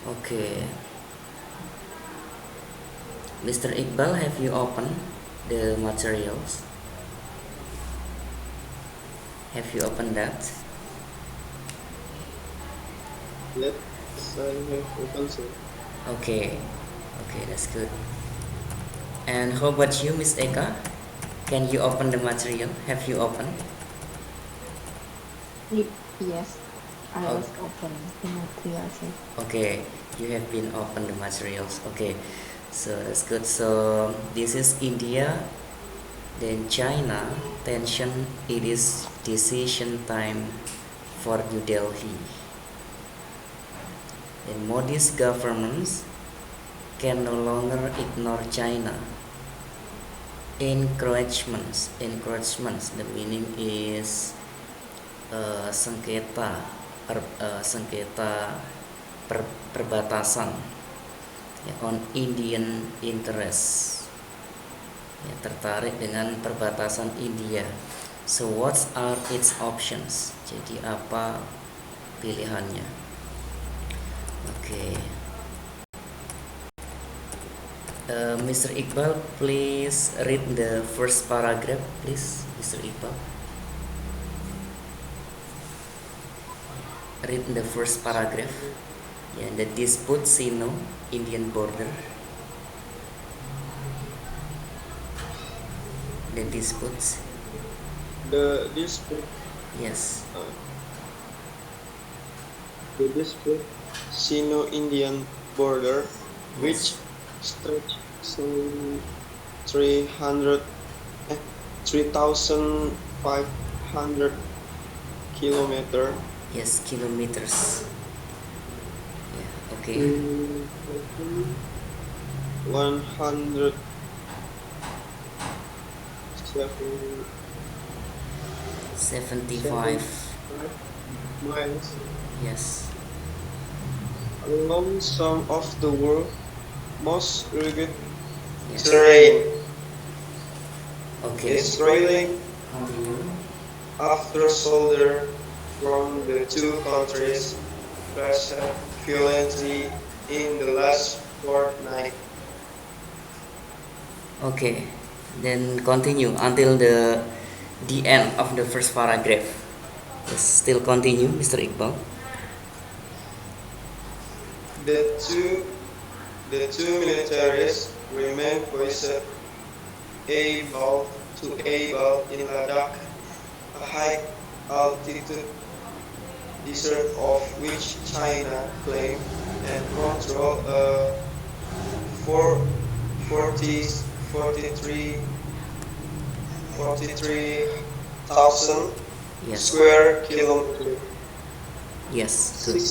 Okay, Mr. Iqbal, have you opened the materials? Have you opened that? Yes, I have opened, sir. Okay, okay, that's good. And how about you, Miss Eka? Can you open the material? Have you opened? Yes, I Oh, was open the material, sir. okay, you have been open the materials. Okay, so that's good. So this is India, then China. Tension. It is decision time for New Delhi. Then Modi's governments can no longer ignore China. Encroachments. The meaning is sengketa perbatasan, ya, on Indian interest, ya, tertarik dengan perbatasan India. So what are its options? Jadi apa pilihannya? Oke. Mr. Iqbal, please read the first paragraph, please, Mr. Iqbal. Read the first paragraph. Yeah, the dispute Sino Indian border. The disputes. The dispute, Yes. uh, the dispute Sino-Indian border, which Yes. stretch some 300, 3,500 kilometer, Yes. Kilometers. Yeah. Okay. 107 75. miles Yes. along some of the world's most rugged Yes. terrain. Okay. Is railing Continue. after soldiers from the two countries clashed violently in the last fortnight. Okay. Then continue until the end of the first paragraph. Yes. Still continue, Mr. Iqbal. The two the two militaries remain poised able in Ladakh, a high altitude desert of which China claimed and control a 40, 43 43,000 Yes. square kilometers. Yes. Good.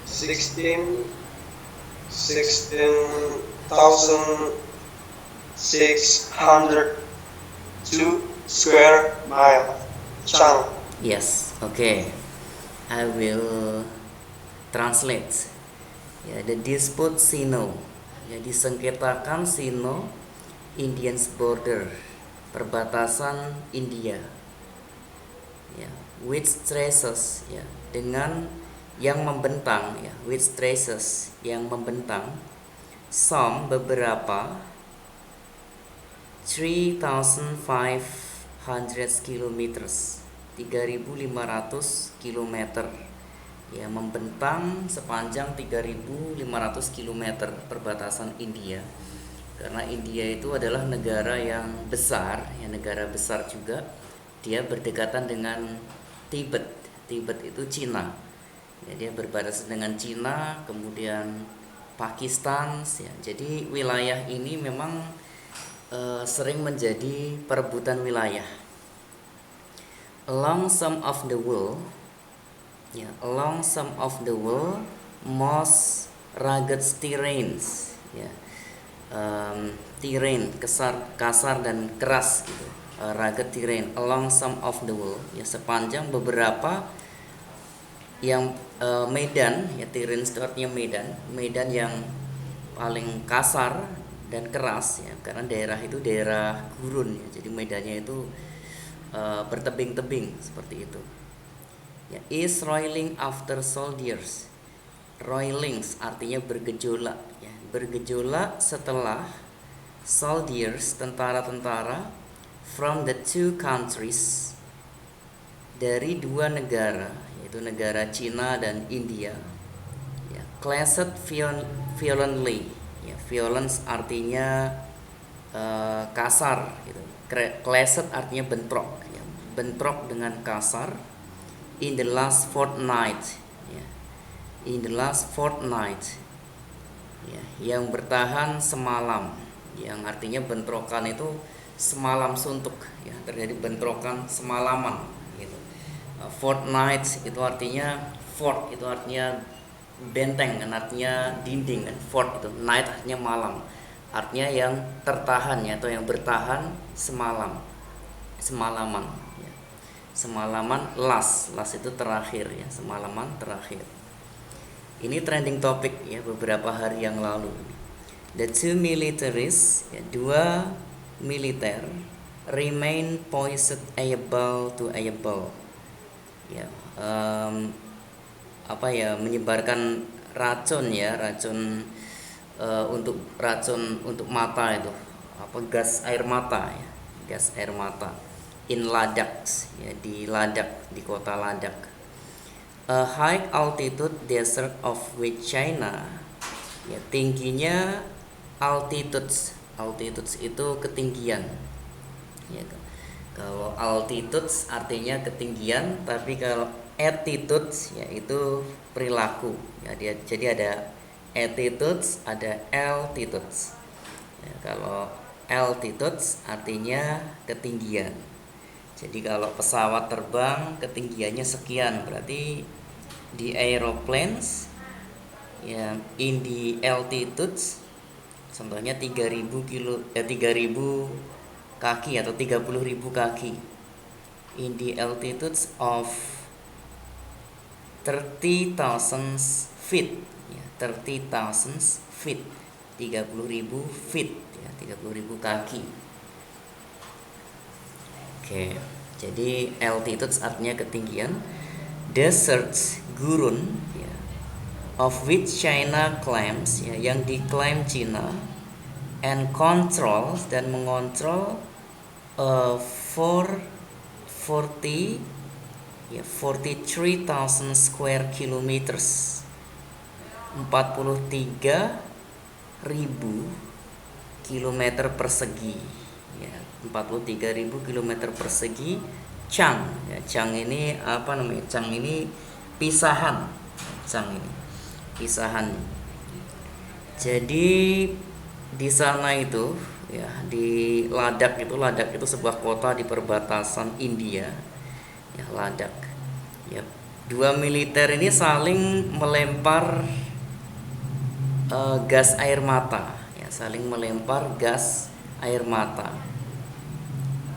16,602 square mile channel. Yes. Okay. I will translate. Ya, the dispute Sino. Ya, disengketakan Sino Indians border, perbatasan India. Ya, which traces, ya, dengan yang membentang, ya, which traces yang membentang, some beberapa, 3,500 kilometers, 3.500 kilometer, ya, membentang sepanjang 3.500 kilometer perbatasan India. Karena India itu adalah negara yang besar, ya, negara besar juga. Dia berdekatan dengan Tibet. Tibet itu Cina. Ya, dia berbatasan dengan Cina, kemudian Pakistan, ya. Jadi wilayah ini memang sering menjadi perebutan wilayah. Along some of the world, ya, along some of the world most rugged terrains, ya, terrain kasar dan keras gitu, rugged terrain along some of the world, ya, sepanjang beberapa yang medan, ya, terrain itu artinya medan yang paling kasar dan keras, ya, karena daerah itu daerah gurun, ya, jadi medannya itu bertebing-tebing seperti itu. Ya, is roiling after soldiers. roilings artinya bergejolak ya. Bergejolak setelah soldiers, tentara-tentara from the two countries, dari dua negara, yaitu negara Cina dan India ya, clashed violently ya. Violence artinya kasar gitu. Clashed artinya bentrok ya. Bentrok dengan kasar in the last fortnight ya. In the last fortnight ya, yang bertahan semalam, yang artinya bentrokan itu semalam suntuk ya, terjadi bentrokan semalaman gitu. Fortnight itu artinya, fort itu artinya benteng kan, artinya dinding kan. Fort itu, night artinya malam, artinya yang tertahan ya, atau yang bertahan semalaman ya. Semalaman, last itu terakhir ya, semalaman terakhir. Ini trending topic ya beberapa hari yang lalu. The two militaries ya, dua militer remain poised able to able ya, menyebarkan racun ya, racun untuk mata itu, gas air mata ya, gas air mata in Ladakh ya, di Ladakh, di kota Ladakh. A high altitude desert of which China ya, tingginya altitudes itu ketinggian ya. Kalau altitudes artinya ketinggian, tapi kalau attitudes ya itu perilaku ya. Jadi ada attitudes, ada altitudes ya. Kalau altitudes artinya ketinggian. Jadi kalau pesawat terbang ketinggiannya sekian, berarti di aeroplanes ya, in the altitudes contohnya 3000 kaki atau 30.000 kaki. In the altitudes of 30,000 feet ya, 30,000 feet, 30.000 feet ya, 30.000 kaki. Oke, jadi altitudes artinya ketinggian. Deserts, gurun ya, of which China claims ya, yang diklaim Cina, and controls dan mengontrol 43,000 square kilometers, 43.000 kilometer persegi ya, 43.000 kilometer persegi. Chang ya, Chang ini apa namanya? Chang ini pisahan. Chang ini pisahan. Jadi di sana itu ya, di Ladakh itu sebuah kota di perbatasan India ya, Ladakh ya. Dua militer ini saling melempar gas air mata ya, saling melempar gas air mata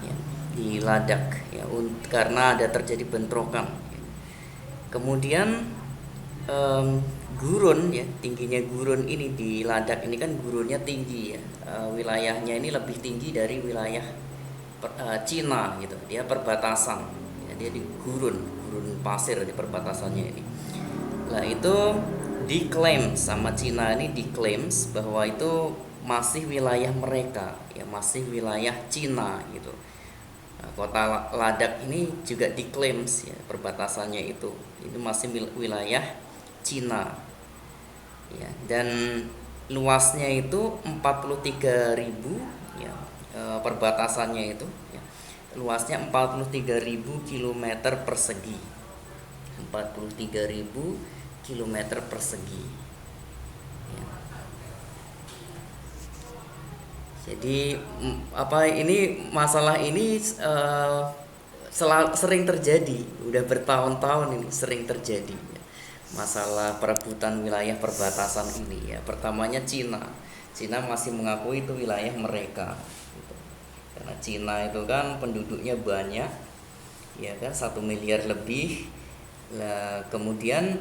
ya, di Ladakh ya, karena ada terjadi bentrokan ya. Kemudian gurun ya, tingginya gurun ini di Ladakh ini kan gurunnya tinggi ya, wilayahnya ini lebih tinggi dari wilayah Cina gitu, dia perbatasan ya, dia di gurun pasir di perbatasannya ini. Lah itu diklaim sama Cina, ini diklaim bahwa itu masih wilayah mereka ya, masih wilayah Cina gitu. Nah, kota Ladakh ini juga diklaim ya, perbatasannya itu masih wilayah Cina ya, dan luasnya itu 43.000 ya, perbatasannya itu ya, luasnya 43.000 kilometer persegi, 43.000 kilometer persegi ya. Jadi ini masalah ini sering terjadi, udah bertahun-tahun ini sering terjadi ya, masalah perebutan wilayah perbatasan ini ya. Pertamanya Cina masih mengakui itu wilayah mereka gitu. Karena Cina itu kan penduduknya banyak ya kan, 1 miliar lebih lah. Kemudian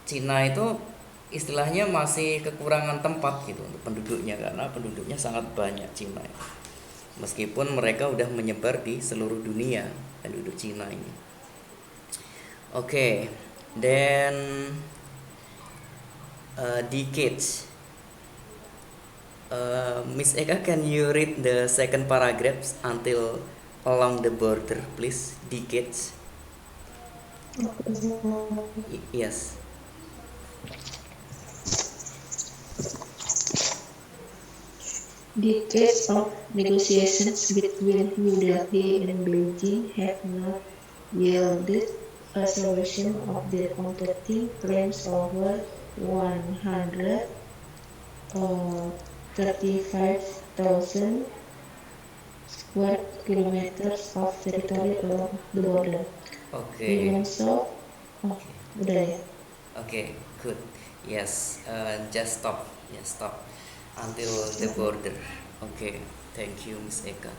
Cina itu istilahnya masih kekurangan tempat gitu untuk penduduknya, karena penduduknya sangat banyak Cina meskipun mereka udah menyebar di seluruh dunia penduduk Cina ini. Oke. Dan decades. Miss Eka, can you read the second paragraphs until along the border, please? Decades. Yes. Decades of negotiations between New Delhi and Beijing have not yielded a solution of the competing claims over 135,000 square kilometers of territory along the border. Okay. Even so, udah ya. Okay, good. Yes, just stop. Yes, stop until the border. Okay, thank you, Miss Eka.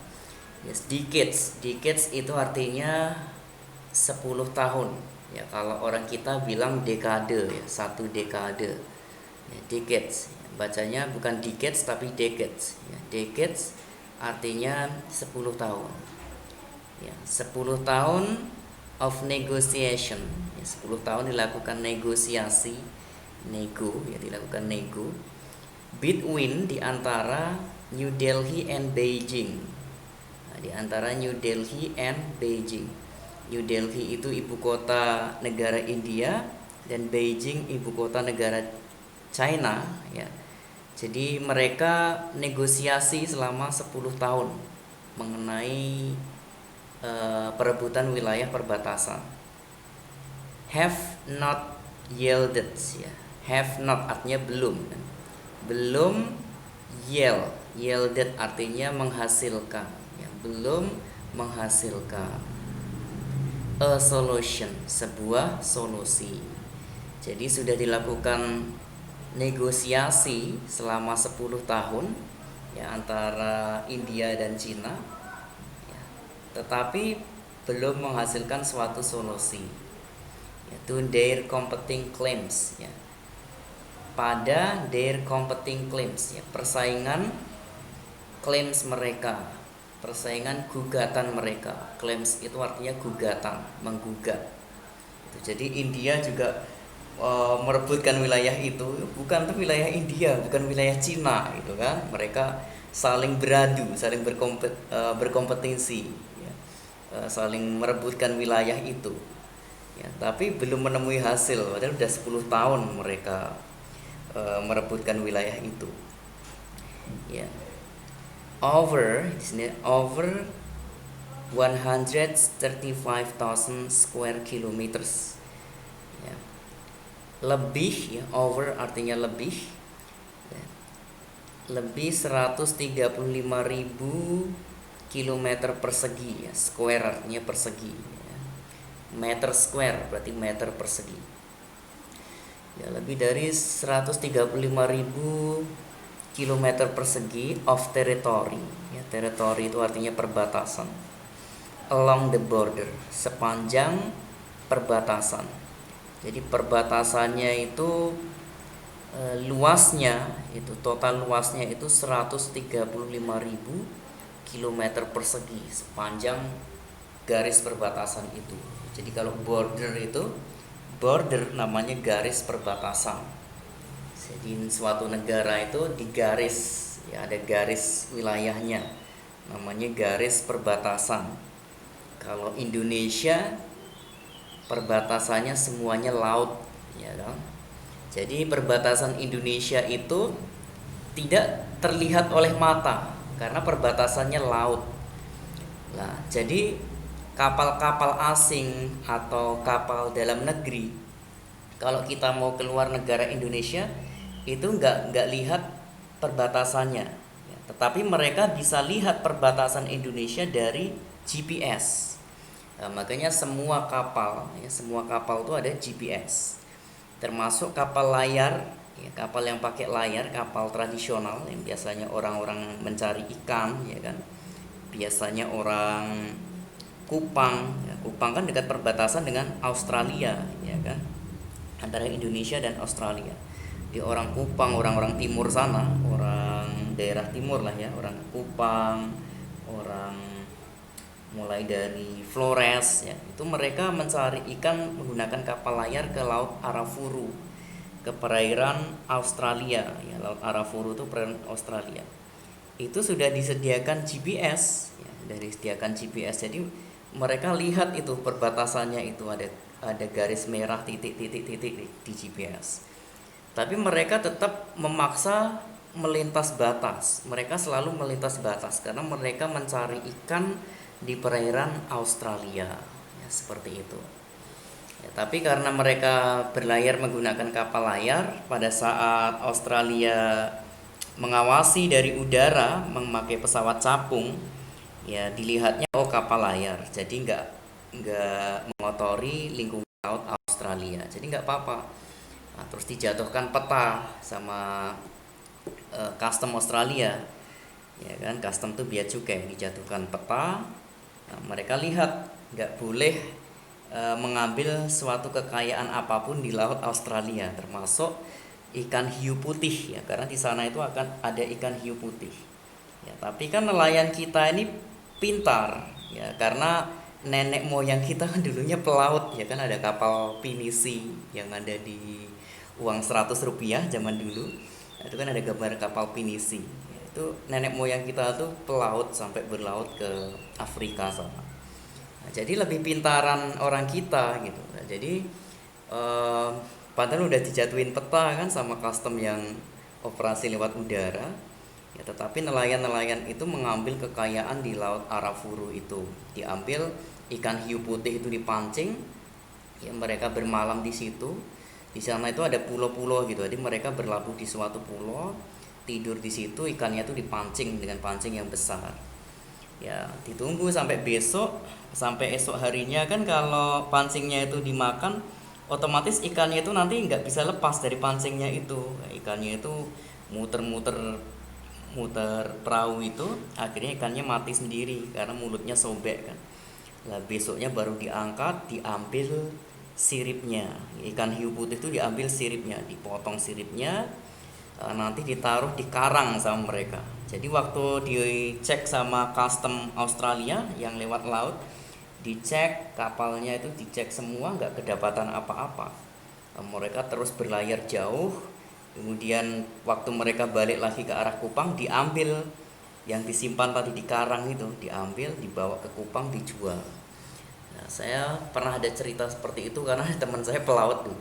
Yes, decades. Decades itu artinya 10 tahun. Ya, kalau orang kita bilang dekade ya, satu dekade. Ya, decades. Bacanya bukan decades tapi decades. Ya, decades artinya 10 tahun. Ya, 10 tahun of negotiation. Ya, 10 tahun dilakukan negosiasi, dilakukan nego between di antara New Delhi and Beijing. Nah, di antara New Delhi and Beijing. New Delhi itu ibu kota negara India dan Beijing ibu kota negara China ya. Jadi mereka negosiasi selama 10 tahun mengenai perebutan wilayah perbatasan. Have not yielded ya. Have not artinya belum. Belum yielded artinya menghasilkan ya, belum menghasilkan. A solution, sebuah solusi. Jadi sudah dilakukan negosiasi selama 10 tahun ya antara India dan Cina. Tetapi belum menghasilkan suatu solusi, yaitu their competing claims ya. Pada their competing claims ya, persaingan claims mereka, persaingan gugatan mereka. Claims itu artinya gugatan, menggugat. Jadi India juga merebutkan wilayah itu, bukan wilayah India, bukan wilayah Cina gitu kan. Mereka saling beradu, saling berkompetisi. Saling merebutkan wilayah itu ya, tapi belum menemui hasil padahal sudah 10 tahun mereka merebutkan wilayah itu ya. Over 135,000 square kilometers ya. Lebih ya, over artinya lebih ya. Lebih 135.000 kilometer persegi ya, square artinya persegi ya. Meter square berarti meter persegi ya, lebih dari 135.000 kilometer persegi of territory ya. Territory itu artinya perbatasan. Along the border, sepanjang perbatasan. Jadi perbatasannya itu luasnya itu, total luasnya itu 135.000 kilometer persegi sepanjang garis perbatasan itu. Jadi kalau border itu, border namanya garis perbatasan. Jadi suatu negara itu di garis ya, ada garis wilayahnya, namanya garis perbatasan. Kalau Indonesia perbatasannya semuanya laut ya kan. Jadi perbatasan Indonesia itu tidak terlihat oleh mata karena perbatasannya laut. Nah, jadi kapal-kapal asing atau kapal dalam negeri, kalau kita mau keluar negara Indonesia itu nggak lihat perbatasannya, ya, tetapi mereka bisa lihat perbatasan Indonesia dari GPS. Nah, makanya semua kapal itu ada GPS, termasuk kapal layar. Ya, kapal yang pakai layar, kapal tradisional yang biasanya orang-orang mencari ikan ya kan. Biasanya orang Kupang ya, Kupang kan dekat perbatasan dengan Australia ya kan, antara Indonesia dan Australia. Di orang Kupang, orang-orang timur sana, orang daerah timur lah ya, orang Kupang, orang mulai dari Flores ya, itu mereka mencari ikan menggunakan kapal layar ke laut Arafuru. ke perairan Australia, ya, Laut Arafuru itu perairan Australia. Itu sudah disediakan GPS, ya, dari disediakan GPS. Jadi mereka lihat itu perbatasannya itu ada garis merah titik-titik-titik di GPS. Tapi mereka tetap memaksa melintas batas. Mereka selalu melintas batas karena mereka mencari ikan di perairan Australia, ya, seperti itu. Ya, tapi karena mereka berlayar menggunakan kapal layar, pada saat Australia mengawasi dari udara memakai pesawat capung, ya dilihatnya oh kapal layar, jadi nggak mengotori lingkungan laut Australia, jadi nggak apa-apa. Nah, terus dijatuhkan peta sama custom Australia, ya kan, custom tuh bea cukai, dijatuhkan peta. Nah, mereka lihat nggak boleh mengambil suatu kekayaan apapun di laut Australia, termasuk ikan hiu putih, ya, karena di sana itu akan ada ikan hiu putih. Ya, tapi kan nelayan kita ini pintar, ya, karena nenek moyang kita kan dulunya pelaut, ya kan, ada kapal pinisi yang ada di uang 100 rupiah zaman dulu. Nah, itu kan ada gambar kapal pinisi. Ya, itu nenek moyang kita tuh pelaut sampai berlaut ke Afrika sana. Nah, jadi lebih pintaran orang kita gitu. Nah, jadi eh, padahal udah dijatuhin peta kan sama custom yang operasi lewat udara, ya, tetapi nelayan-nelayan itu mengambil kekayaan di laut Arafuru itu. Diambil ikan hiu putih itu dipancing, ya, mereka bermalam di situ. Di sana itu ada pulau-pulau gitu, jadi mereka berlabuh di suatu pulau, tidur di situ, ikannya itu dipancing dengan pancing yang besar. Ya, ditunggu sampai besok, sampai esok harinya kan, kalau pancingnya itu dimakan, otomatis ikannya itu nanti nggak bisa lepas dari pancingnya itu. Ikannya itu muter-muter muter perahu itu, akhirnya ikannya mati sendiri karena mulutnya sobek kan. Lah besoknya baru diangkat, diambil siripnya. Ikan hiu putih itu diambil siripnya, dipotong siripnya, nanti ditaruh di karang sama mereka. Jadi waktu dicek sama custom Australia yang lewat laut, dicek kapalnya itu, dicek semua, nggak kedapatan apa-apa. Mereka terus berlayar jauh. Kemudian waktu mereka balik lagi ke arah Kupang, diambil yang disimpan tadi di karang itu, diambil, dibawa ke Kupang, dijual. Nah, saya pernah ada cerita seperti itu karena teman saya pelaut tuh.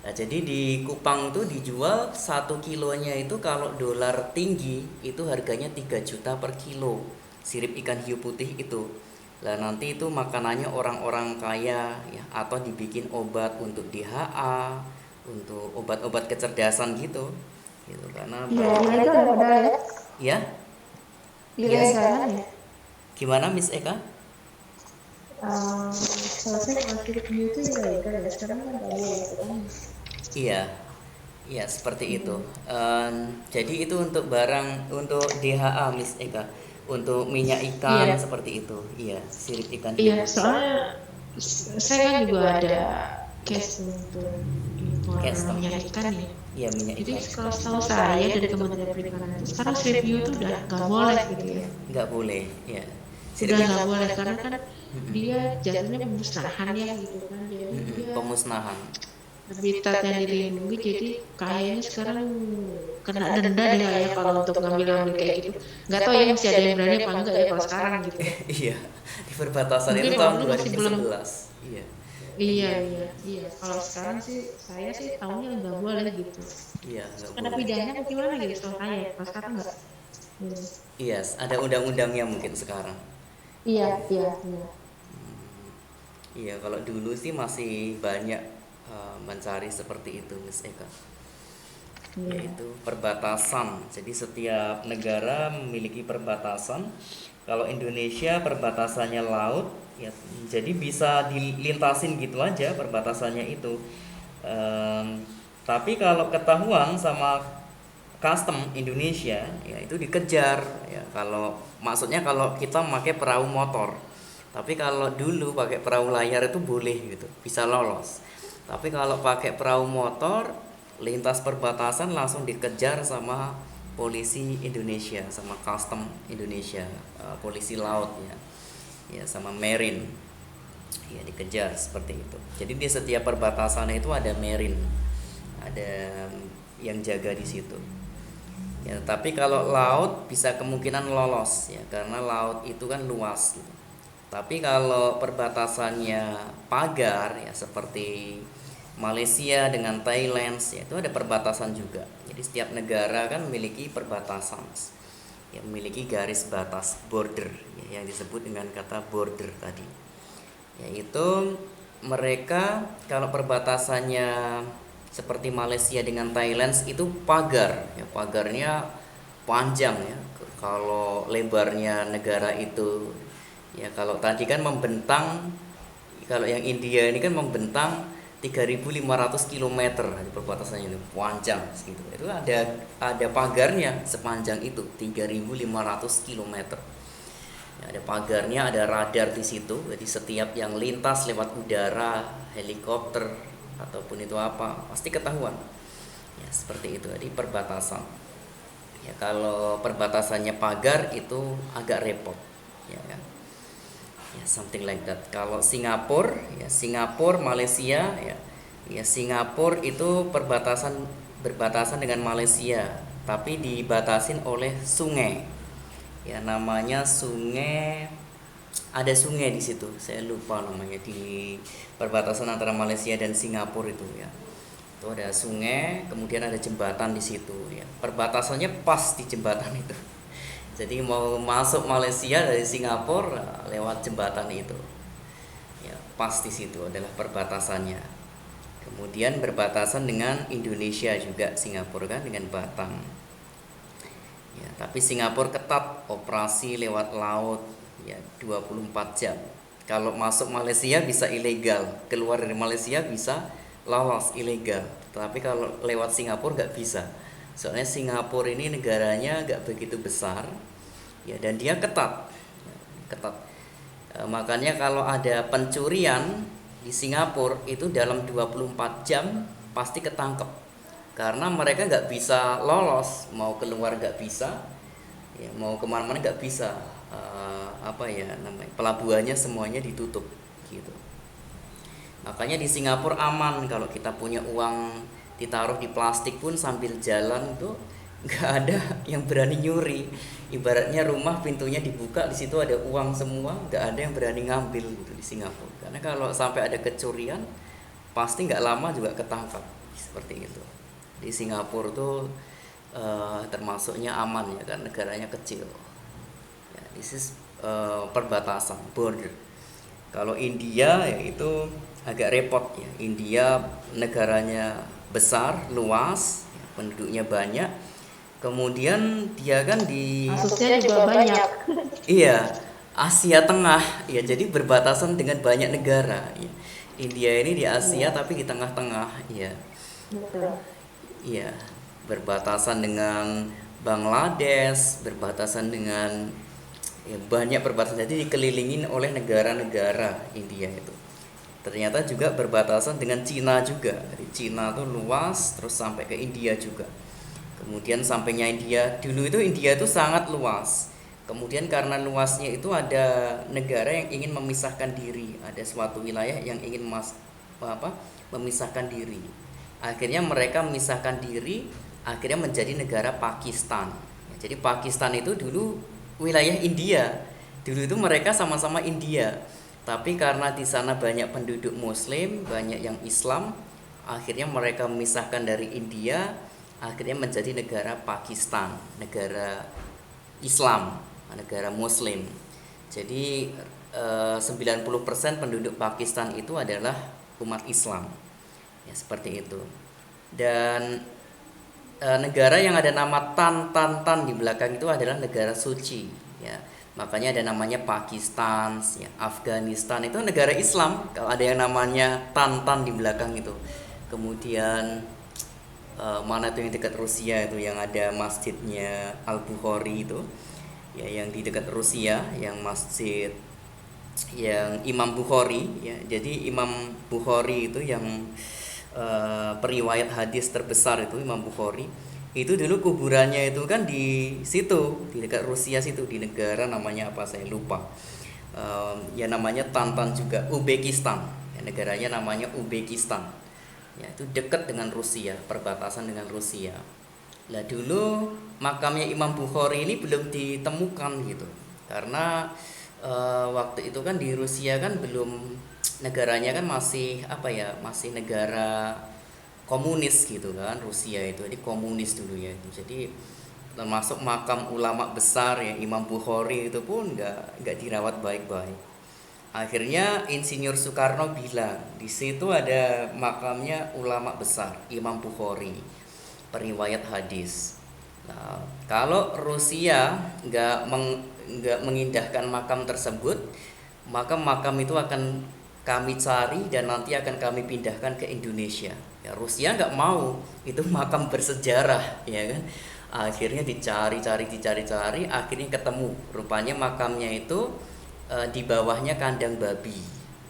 Nah, jadi di Kupang tuh dijual 1 kilonya itu, kalau dolar tinggi itu harganya 3 juta per kilo sirip ikan hiu putih itu. Lah nanti itu makanannya orang-orang kaya, ya, atau dibikin obat untuk DHA, untuk obat-obat kecerdasan gitu. Gitu karena Iya, ilegal ya padahal ya. ya, ya, Ilegal kan ya. gimana Miss Eka? Soalnya kalau sirip hiu itu ilegal ya. Sekarang kan nggak boleh kan. Iya, iya seperti itu. Jadi itu untuk barang, untuk DHA Miss Eka, untuk minyak ikan Iya, seperti itu. Iya, sirip ikan hiu iya. putih. Soalnya saya kan juga ada case untuk impor Custom. minyak ikan ya. Iya, minyak Jadi ikan. kalau setahu saya dari Kementerian Perikanan itu sekarang sirip hiu itu udah nggak boleh gitu ya. Nggak boleh, ya. Udah Sirip nggak boleh karena kan Mm-mm. dia jatuhnya pemusnahan ya gitu kan. Jadi dia Pemusnahan. habitat yang dilindungi, jadi kayaknya sekarang kena denda deh ya kalau untuk ngambil kayak gitu. Nggak tahu ya masih ada yang berani apa enggak ya kalau sekarang gitu. Iya, di perbatasan Mungkin itu kalau tahun dulu masih belum. 2011. Iya, Iya, iya, iya. Kalau sekarang sih saya sih tahunya nggak boleh gitu. iya nggak Ada boleh. pidananya apa gimana gitu soal saya ya. Kalau sekarang nggak. Hmm. Iya, ada undang-undangnya mungkin sekarang. Iya, iya, iya. Iya, kalau dulu sih masih banyak mencari seperti itu, Miss Eka. Iya. Yaitu perbatasan. Jadi setiap negara memiliki perbatasan. Kalau Indonesia perbatasannya laut, ya, jadi bisa dilintasin gitu aja perbatasannya itu. Tapi kalau ketahuan sama custom Indonesia, ya itu dikejar, ya. Kalau maksudnya kalau kita pakai perahu motor. Tapi kalau dulu pakai perahu layar itu boleh gitu, bisa lolos. Tapi kalau pakai perahu motor, lintas perbatasan langsung dikejar sama polisi Indonesia, sama custom Indonesia, polisi laut, ya. Ya, sama marine. Ya, dikejar seperti itu. Jadi di setiap perbatasan itu ada marine. ada yang jaga di situ. Ya, tapi kalau laut bisa kemungkinan lolos ya, karena laut itu kan luas gitu. Tapi kalau perbatasannya pagar ya, seperti Malaysia dengan Thailand ya, itu ada perbatasan juga. Jadi setiap negara kan memiliki perbatasan, ya, memiliki garis batas border ya, yang disebut dengan kata border tadi. Yaitu mereka kalau perbatasannya seperti Malaysia dengan Thailand itu pagar ya, pagarnya panjang ya. Kalau lebarnya negara itu ya, kalau tadi kan membentang, kalau yang India ini kan membentang 3.500 km di perbatasannya itu panjang segitu. Itu ada pagarnya sepanjang itu 3.500 km. Ya, ada pagarnya, ada radar di situ. Jadi setiap yang lintas lewat udara, helikopter ataupun itu apa, pasti ketahuan. Ya, seperti itu. Jadi perbatasan. Ya, kalau perbatasannya pagar itu agak repot, ya kan? Ya, something like that. Kalau Singapura, ya Singapura, Malaysia, ya Singapura itu berbatasan dengan Malaysia, tapi dibatasin oleh sungai. Ya, namanya sungai, ada sungai di situ. Saya lupa namanya, di perbatasan antara Malaysia dan Singapura itu ya. Itu ada sungai, kemudian ada jembatan di situ ya. Perbatasannya pas di jembatan itu. Jadi mau masuk Malaysia dari Singapura lewat jembatan itu. Ya, pas di situ adalah perbatasannya. Kemudian berbatasan dengan Indonesia juga Singapura kan, dengan Batam. Ya, tapi Singapura ketat operasi lewat laut ya 24 jam. Kalau masuk Malaysia bisa ilegal, keluar dari Malaysia bisa lolos ilegal. Tapi kalau lewat Singapura nggak bisa. Soalnya Singapura ini negaranya nggak begitu besar, ya, dan dia ketat, ketat. Makanya kalau ada pencurian di Singapura itu dalam 24 jam pasti ketangkep. Karena mereka nggak bisa lolos, mau keluar nggak bisa, ya, mau kemana-mana nggak bisa. Pelabuhannya semuanya ditutup, gitu. Makanya di Singapura aman, kalau kita punya uang ditaruh di plastik pun sambil jalan itu nggak ada yang berani nyuri. Ibaratnya rumah pintunya dibuka, di situ ada uang semua, nggak ada yang berani ngambil gitu di Singapura. Karena kalau sampai ada kecurian, pasti nggak lama juga ketangkap, seperti itu. Di Singapura tuh termasuknya aman ya, kan negaranya kecil. Ya, this is perbatasan, border. Kalau India ya itu agak repot ya. India negaranya besar, luas, ya, penduduknya banyak. Kemudian dia kan di Kasusnya juga banyak. iya, Asia Tengah ya, jadi berbatasan dengan banyak negara ya. India ini di Asia tapi di tengah-tengah ya. Betul. Iya, berbatasan dengan Bangladesh, berbatasan dengan ya, banyak perbatasan. Jadi dikelilingin oleh negara-negara India itu. Ternyata juga berbatasan dengan Cina juga. Jadi Cina tuh luas, terus sampai ke India juga. Kemudian sampainya India, dulu itu India itu sangat luas. Kemudian karena luasnya itu ada negara yang ingin memisahkan diri, ada suatu wilayah yang ingin memisahkan diri. Akhirnya mereka memisahkan diri, akhirnya menjadi negara Pakistan. Jadi Pakistan itu dulu wilayah India. Dulu itu mereka sama-sama India. Tapi karena di sana banyak penduduk Muslim, banyak yang Islam, akhirnya mereka memisahkan dari India, akhirnya menjadi negara Pakistan, negara Islam, negara Muslim. Jadi 90% penduduk Pakistan itu adalah umat Islam. Ya, seperti itu. Dan negara yang ada nama Tan di belakang itu adalah negara suci, ya. Makanya ada namanya Pakistan, ya, Afghanistan itu negara Islam. Kalau ada yang namanya Tan di belakang itu. Kemudian mana tuh yang dekat Rusia itu yang ada masjidnya Al-Bukhari itu, ya, yang di dekat Rusia, yang masjid yang Imam Bukhari, ya. Jadi Imam Bukhari itu yang periwayat hadis terbesar itu Imam Bukhari. Itu dulu kuburannya itu kan di situ, di dekat Rusia situ, di negara namanya apa saya lupa. Ya namanya Tan juga, Uzbekistan. Ya, negaranya namanya Uzbekistan. Ya, itu dekat dengan Rusia, perbatasan dengan Rusia. Lah dulu makamnya Imam Bukhari ini belum ditemukan gitu. Karena waktu itu kan di Rusia kan belum, negaranya kan masih apa ya, masih negara komunis gitu kan. Rusia itu jadi komunis dulu ya itu. Jadi termasuk makam ulama besar ya Imam Bukhari itu pun nggak dirawat baik-baik. Akhirnya Insinyur Soekarno bilang di situ ada makamnya ulama besar Imam Bukhari, periwayat hadis. Nah, kalau Rusia nggak mengindahkan makam tersebut, maka makam itu akan kami cari dan nanti akan kami pindahkan ke Indonesia. Ya, Rusia nggak mau, itu makam bersejarah, ya kan? Akhirnya dicari-cari, akhirnya ketemu. Rupanya makamnya itu di bawahnya kandang babi.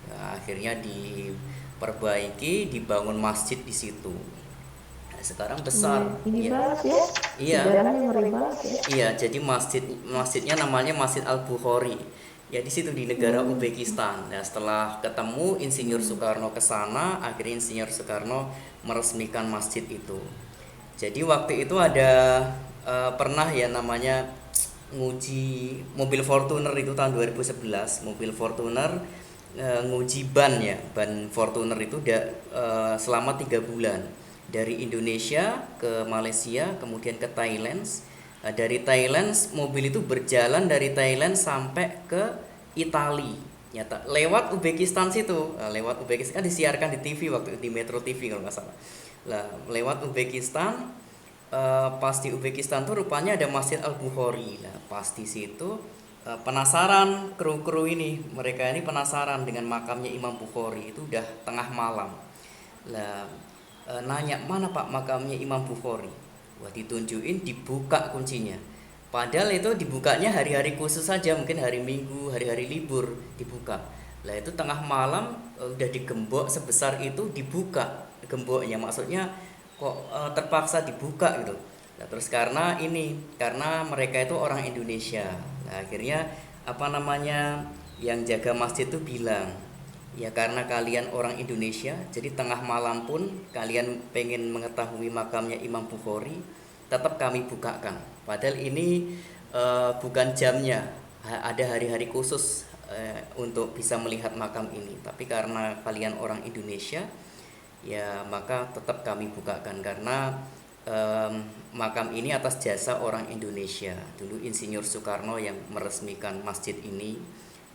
Ya, akhirnya diperbaiki, dibangun masjid di situ. Nah, sekarang besar. Ini Ya. banget ya. Iya. Sejarahnya ngeri banget ya. Iya, jadi masjidnya namanya Masjid Al Bukhari. Ya di situ di negara Uzbekistan. Nah, setelah ketemu Insinyur Soekarno ke sana, akhirnya Insinyur Soekarno meresmikan masjid itu. Jadi waktu itu ada pernah ya namanya nguji mobil Fortuner itu tahun 2011, mobil Fortuner nguji ban ya, ban Fortuner itu selama 3 bulan dari Indonesia ke Malaysia, kemudian ke Thailand. Nah, dari Thailand mobil itu berjalan dari Thailand sampai ke Italia. Nyata lewat Uzbekistan situ. Nah, lewat Uzbekistan kan disiarkan di TV waktu itu, di Metro TV kalau nggak salah. Lah, lewat Uzbekistan, pas di Uzbekistan tuh rupanya ada Masjid Al Bukhari. Lah, pas di situ penasaran kru-kru ini, mereka ini penasaran dengan makamnya Imam Bukhari. Itu udah tengah malam. Lah, nanya mana Pak makamnya Imam Bukhari. Wah, ditunjukin, dibuka kuncinya. Padahal itu dibukanya hari-hari khusus saja, mungkin hari Minggu, hari-hari libur dibuka. Lah itu tengah malam udah digembok sebesar itu dibuka gemboknya, maksudnya kok terpaksa dibuka gitu. Nah, terus karena mereka itu orang Indonesia. Nah, akhirnya apa namanya yang jaga masjid itu bilang, ya karena kalian orang Indonesia, jadi tengah malam pun kalian pengen mengetahui makamnya Imam Bukhari, tetap kami bukakan. Padahal ini bukan jamnya, ada hari-hari khusus untuk bisa melihat makam ini. Tapi karena kalian orang Indonesia, ya maka tetap kami bukakan karena makam ini atas jasa orang Indonesia. Dulu Insinyur Soekarno yang meresmikan masjid ini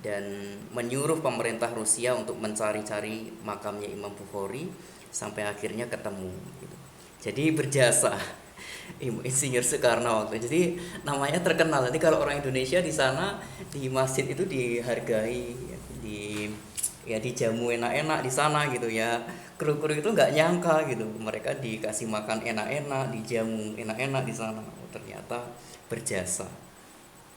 dan menyuruh pemerintah Rusia untuk mencari-cari makamnya Imam Bukhari sampai akhirnya ketemu gitu. Jadi berjasa Insinyur Soekarno waktu. Jadi namanya terkenal. Nanti kalau orang Indonesia di sana di masjid itu dihargai, dijamu enak-enak di sana gitu ya. Kru-kru itu nggak nyangka gitu, mereka dikasih makan enak-enak, dijamu enak-enak di sana. Oh, ternyata berjasa.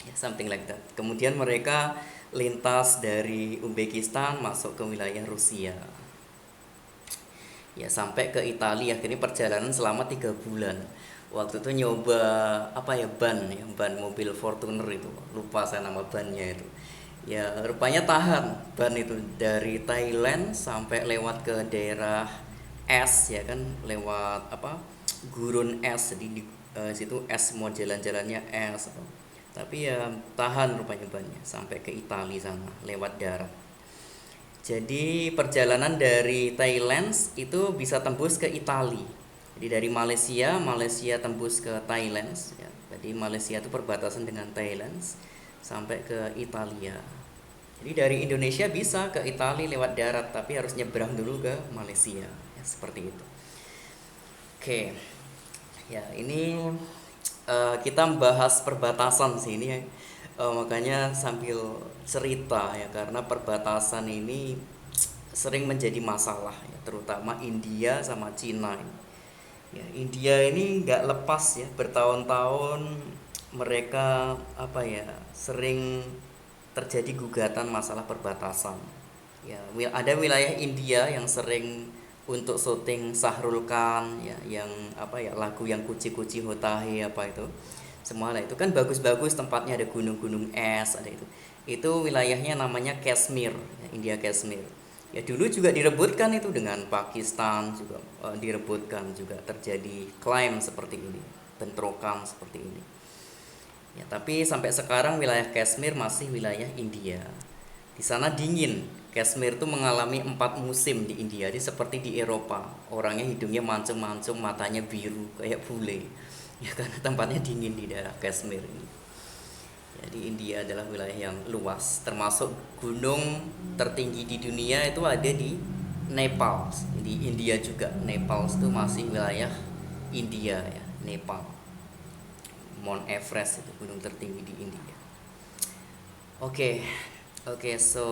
Ya, something like that. Kemudian mereka lintas dari Uzbekistan masuk ke wilayah Rusia. Ya sampai ke Italia, akhirnya perjalanan selama 3 bulan. Waktu itu nyoba ban mobil Fortuner itu, lupa saya nama bannya itu. Ya rupanya tahan ban itu dari Thailand sampai lewat ke daerah es ya kan, lewat gurun es, jadi di situ es, mau jalan-jalannya es. Tapi ya tahan rupanya bannya sampai ke Italia sana lewat darat. Jadi perjalanan dari Thailand itu bisa tembus ke Italia. Jadi dari Malaysia tembus ke Thailand ya. Jadi Malaysia itu perbatasan dengan Thailand sampai ke Italia. Jadi dari Indonesia bisa ke Italia lewat darat, tapi harus nyebrang dulu ke Malaysia ya, seperti itu. Oke. Ya, ini kita membahas perbatasan sih ini makanya sambil cerita ya, karena perbatasan ini sering menjadi masalah ya, terutama India sama Cina ini. Ya, India ini nggak lepas ya, bertahun-tahun mereka sering terjadi gugatan masalah perbatasan. Ya, ada wilayah India yang sering untuk syuting Shahrukh Khan ya, yang lagu yang Kuci-Kuci Hota Hai itu semua lah, itu kan bagus-bagus tempatnya, ada gunung-gunung es, ada itu wilayahnya namanya Kashmir ya, India Kashmir. Ya dulu juga direbutkan itu dengan Pakistan juga, direbutkan juga, terjadi klaim seperti ini, bentrokan seperti ini. Ya, tapi sampai sekarang wilayah Kashmir masih wilayah India. Di sana dingin. Kashmir itu mengalami 4 musim di India, jadi seperti di Eropa. Orangnya hidungnya mancung-mancung, matanya biru kayak bule. Ya karena tempatnya dingin di daerah Kashmir ini. Jadi India adalah wilayah yang luas, termasuk gunung tertinggi di dunia itu ada di Nepal. Di India juga. Nepal itu masih wilayah India ya, Nepal. Mount Everest itu gunung tertinggi di India. Oke, oke, so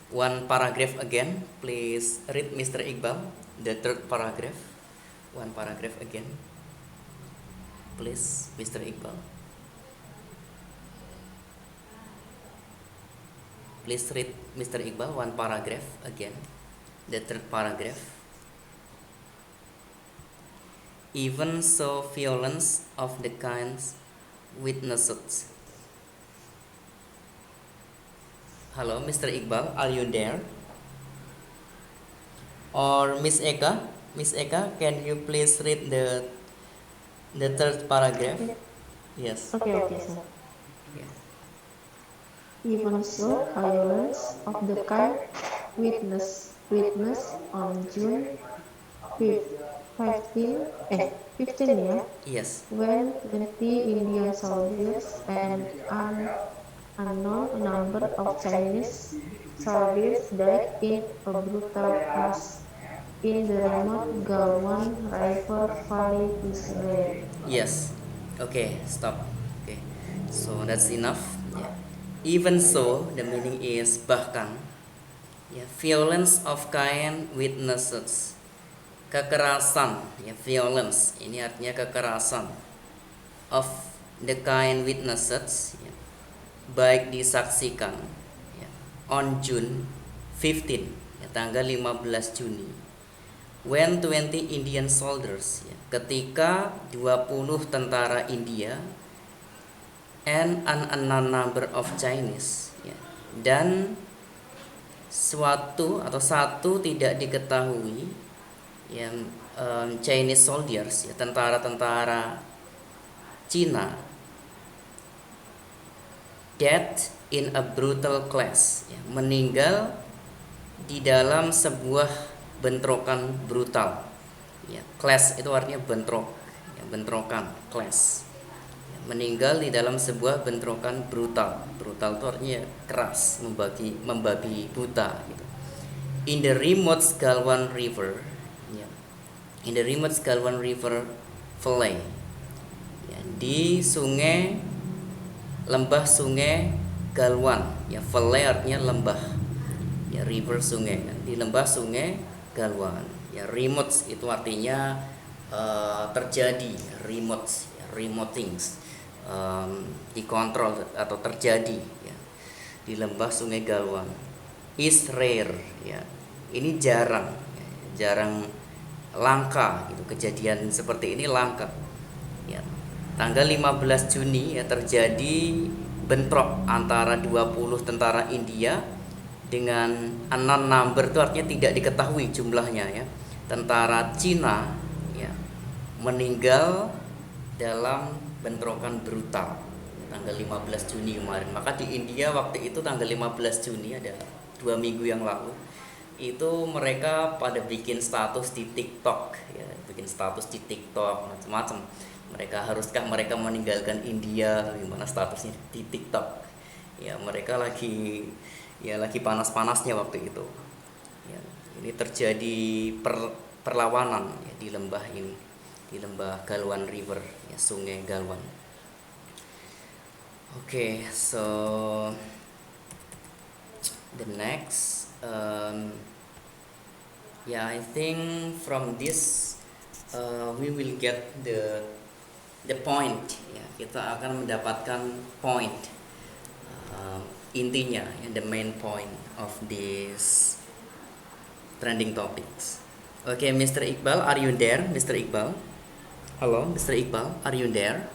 one paragraph again, please read Mr. Iqbal, the third paragraph. One paragraph again, please, Mr. Iqbal. Please read Mr. Iqbal one paragraph again, the third paragraph. Even so, violence of the kinds witnessed. Hello, Mr. Iqbal, are you there? Or Miss Eka? Miss Eka, can you please read the third paragraph? Yes. Okay, sir. Yeah. Even so, violence of the kind witnessed on June 15, yeah, Yes. when 20 Indian soldiers and an unknown number of Chinese soldiers died in a brutal clash in the remote Galwan River Valley, Israel. Yes. Okay, stop. Okay. So that's enough. Yeah. Even so, the meaning is bahkan. Ya, violence of kind witnesses. Kekerasan, ya, violence ini artinya kekerasan. Of the kind witnesses, ya, baik disaksikan, ya, on June 15, ya, tanggal 15 Juni. When 20 Indian soldiers, ya, ketika 20 tentara India and an unknown number of Chinese, ya, dan suatu atau satu tidak diketahui yang Chinese soldiers, ya, tentara-tentara Cina, dead in a brutal clash, ya, meninggal di dalam sebuah bentrokan brutal. Ya, clash itu artinya bentrok, ya, bentrokan, clash. Ya, meninggal di dalam sebuah bentrokan brutal. Brutal itu artinya keras, membabi buta gitu. In the remote Galwan River, ya, in the remote Galwan River Valley, ya, di lembah sungai Galwan, ya, valley artinya lembah, ya, river sungai, di lembah sungai Galwan, ya. Remote itu artinya terjadi, remote, ya, remote things, dikontrol atau terjadi, ya, di lembah sungai Galwan. Is rare, ya, ini jarang, ya, jarang, langka gitu, kejadian seperti ini langka, ya. Tanggal 15 Juni, ya, terjadi bentrok antara 20 tentara India dengan unknown number, itu artinya tidak diketahui jumlahnya, ya, tentara Cina, ya, meninggal dalam bentrokan brutal tanggal 15 Juni kemarin. Maka di India waktu itu tanggal 15 Juni, ada 2 minggu yang lalu, itu mereka pada bikin status di TikTok, ya, bikin status di TikTok macam-macam. Haruskah mereka meninggalkan India, gimana statusnya di TikTok, ya, mereka lagi panas-panasnya waktu itu, ya. Ini terjadi perlawanan, ya, di lembah ini, di lembah Galwan River, ya, sungai Galwan. Okay, so the next, I think from this we will get the point, ya, kita akan mendapatkan point, intinya, ya, the main point of this trending topics. Okay, Mr. Iqbal, are you there, Mr. Iqbal? Hello, Mr. Iqbal, are you there?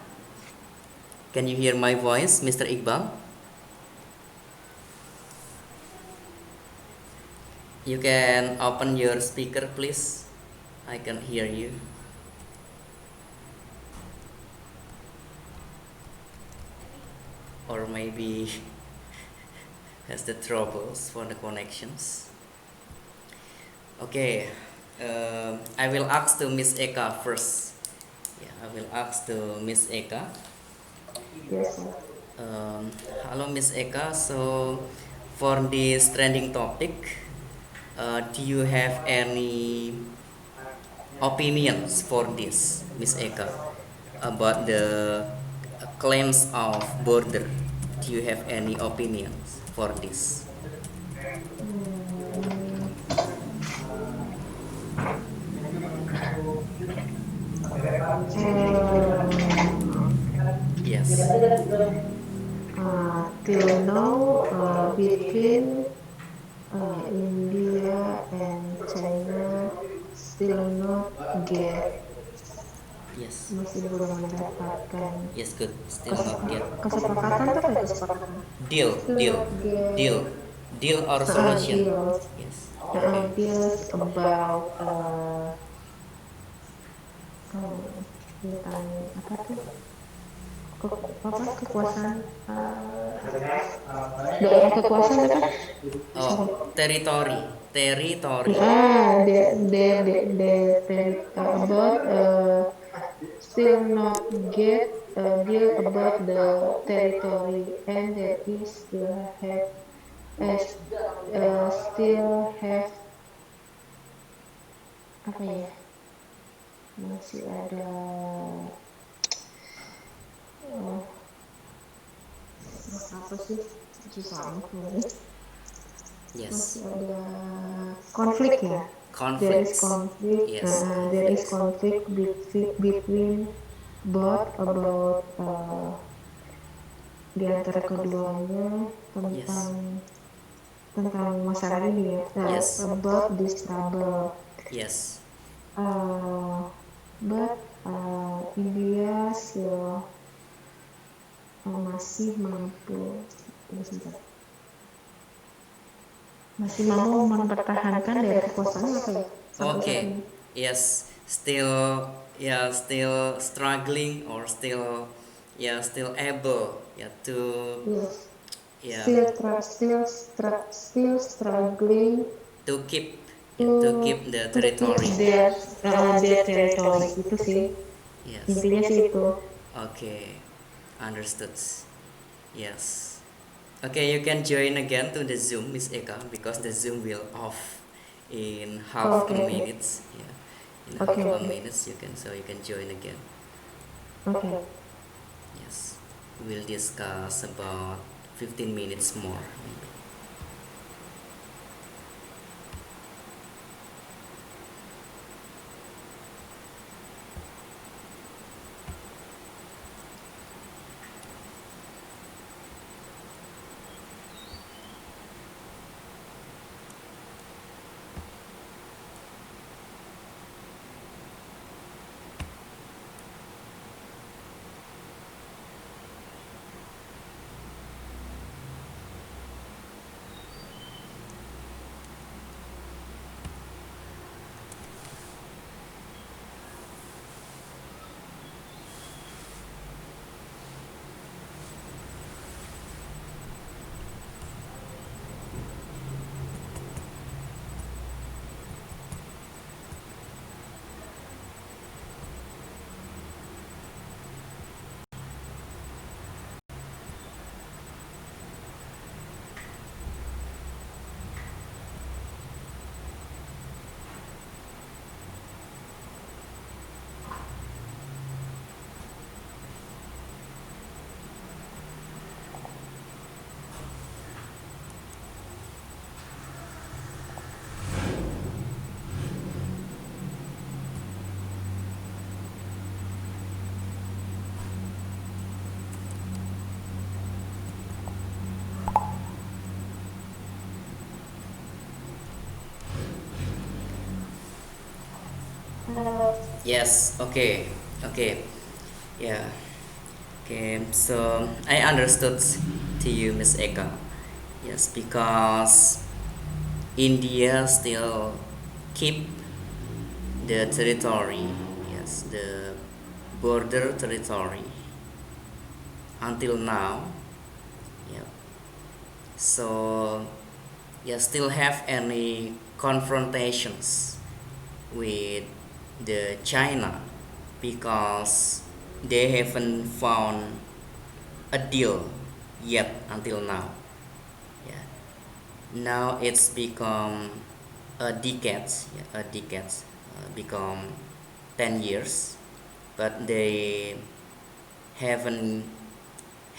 Can you hear my voice, Mr. Iqbal? You can open your speaker, please. I can hear you. Or maybe has the troubles for the connections. Okay, I will ask to Miss Eka first. Yeah, I will ask to Miss Eka. Yes, sir. Hello, Miss Eka. So, for this trending topic, do you have any opinions for this, Miss Eka, about the claims of border? Do you have any opinions for this? Yes. Till now, between India and China still not get, Yes. masih belum mendapatkan Yes, good. Still not get kesepakatan tuh kayak kesepakatan deal, still deal, not get deal, deal or solution. deals Yes. Okay. deals about tentang apa tuh kekuasaan daerah kekuasaan apa Oh, territory, territory. they about still not get deal about the territory and that is still have apa ya, masih ada apa sih susah banget. Yes. Masih ada konflik ya. There is Conflicts. conflict. Yes. There is conflict between both about di antara keduanya tentang masalah ini ya. Yes. About this trouble. Yes. But India still masih mampu mempertahankan daerah kekuasaannya apa ya? Okay. Yes. Still, yeah, still struggling or still, yeah, still able, yeah, to, Yes. yeah, Still struggling to keep the territory. their territory itu sih. Yes. Intinya sih itu. Okay. Understood. Yes. Okay, you can join again to the Zoom, Miss Eka, because the Zoom will off in half a minutes. Yeah, in half a minutes you can join again. Okay. Yes, we'll discuss about 15 minutes more. Yes, okay, yeah, okay, so I understood to you, Miss Eka. Yes, because India still keep the territory, yes, the border territory until now. Yeah. So still have any confrontations with the China because they haven't found a deal yet until now. Yeah. Now it's become a decade, become 10 years, but they haven't